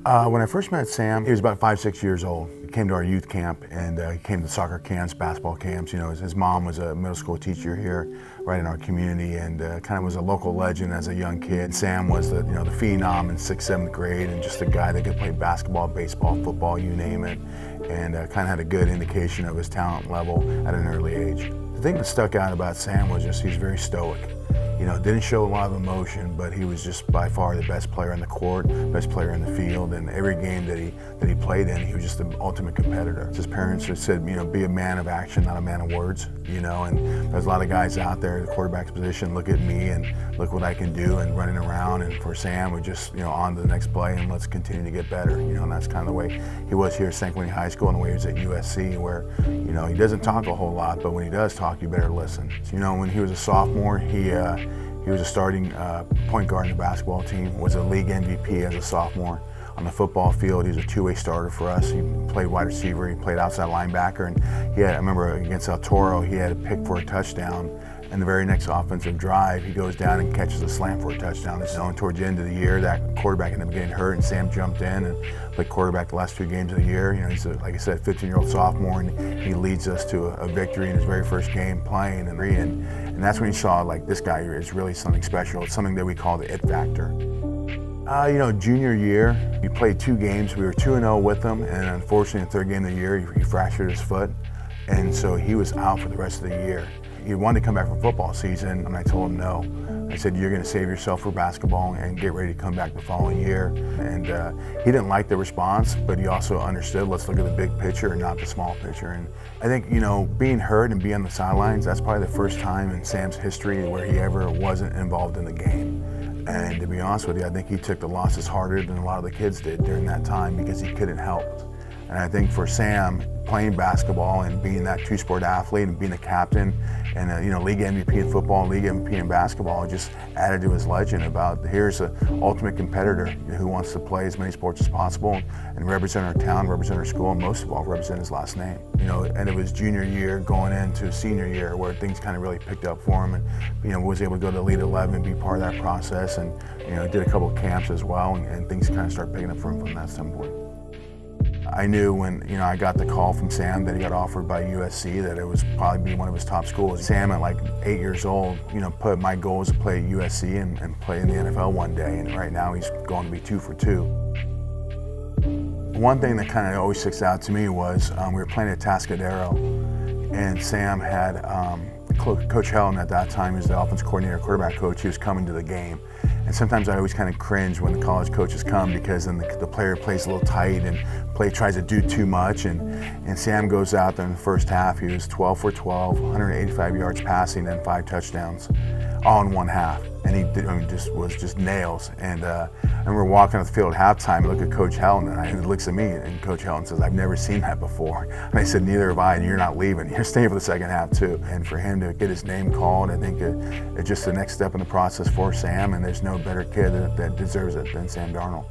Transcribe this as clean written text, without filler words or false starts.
When I first met Sam, he was about 5, 6 years old. He came to our youth camp, and he came to soccer camps, basketball camps. You know, his mom was a middle school teacher here, right in our community, and kind of was a local legend as a young kid. Sam was the phenom in 6th, 7th grade, and just a guy that could play basketball, baseball, football, you name it, and kind of had a good indication of his talent level at an early age. The thing that stuck out about Sam was just he's very stoic. You know, didn't show a lot of emotion, but he was just by far the best player on the court, best player in the field, and every game that he played in, he was just the ultimate competitor. His parents had said, you know, be a man of action, not a man of words, you know, and there's a lot of guys out there in the quarterback's position, look at me and look what I can do and running around, and for Sam, we just, you know, on to the next play and let's continue to get better, you know, and that's kind of the way he was here at San Clemente High School and the way he was at USC, where, you know, he doesn't talk a whole lot, but when he does talk, you better listen. So, you know, when he was a sophomore, he was a starting point guard in the basketball team, was a league MVP as a sophomore. On the football field, he was a two-way starter for us. He played wide receiver, he played outside linebacker, and I remember against El Toro, he had a pick for a touchdown, and the very next offensive drive, he goes down and catches a slam for a touchdown. And towards the end of the year, that quarterback ended up getting hurt, and Sam jumped in and played quarterback the last 2 games of the year. You know, he's like I said, 15-year-old sophomore, and he leads us to a victory in his very first game playing. And that's when you saw, like, this guy is really something special. It's something that we call the it factor. You know, junior year, he played 2 games. We were 2-0 with him, and unfortunately, in the 3rd game of the year, he fractured his foot, and so he was out for the rest of the year. He wanted to come back for football season, and I told him no. I said, you're going to save yourself for basketball and get ready to come back the following year. And he didn't like the response, but he also understood, let's look at the big picture and not the small picture. And I think, you know, being hurt and being on the sidelines, that's probably the first time in Sam's history where he ever wasn't involved in the game. And to be honest with you, I think he took the losses harder than a lot of the kids did during that time because he couldn't help. And I think for Sam, playing basketball and being that 2-sport athlete and being a captain and you know, league MVP in football, league MVP in basketball, just added to his legend about here's an ultimate competitor who wants to play as many sports as possible and represent our town, represent our school, and most of all, represent his last name. You know, and it was junior year going into senior year where things kind of really picked up for him, and you know, was able to go to Elite 11 and be part of that process, and you know, did a couple of camps as well, and things kind of started picking up for him from that standpoint. I knew when, you know, I got the call from Sam that he got offered by USC that it was probably be one of his top schools. Sam at like 8 years old, you know, put my goal was to play at USC and play in the NFL one day, and right now he's going to be 2 for 2. One thing that kind of always sticks out to me was we were playing at Tascadero, and Sam had Coach Helen at that time, he was the offense coordinator, quarterback coach. He was coming to the game. And sometimes I always kind of cringe when the college coaches come because then the player plays a little tight and tries to do too much. And Sam goes out there in the first half. He was 12 for 12, 185 yards passing, and 5 touchdowns, all in one half. And he was just nails. And I remember walking off the field at halftime and look at Coach Helen, and he looks at me, and Coach Helen says, I've never seen that before. And I said, neither have I, and you're not leaving. You're staying for the second half too. And for him to get his name called, I think it's just the next step in the process for Sam, and there's no better kid that deserves it than Sam Darnold.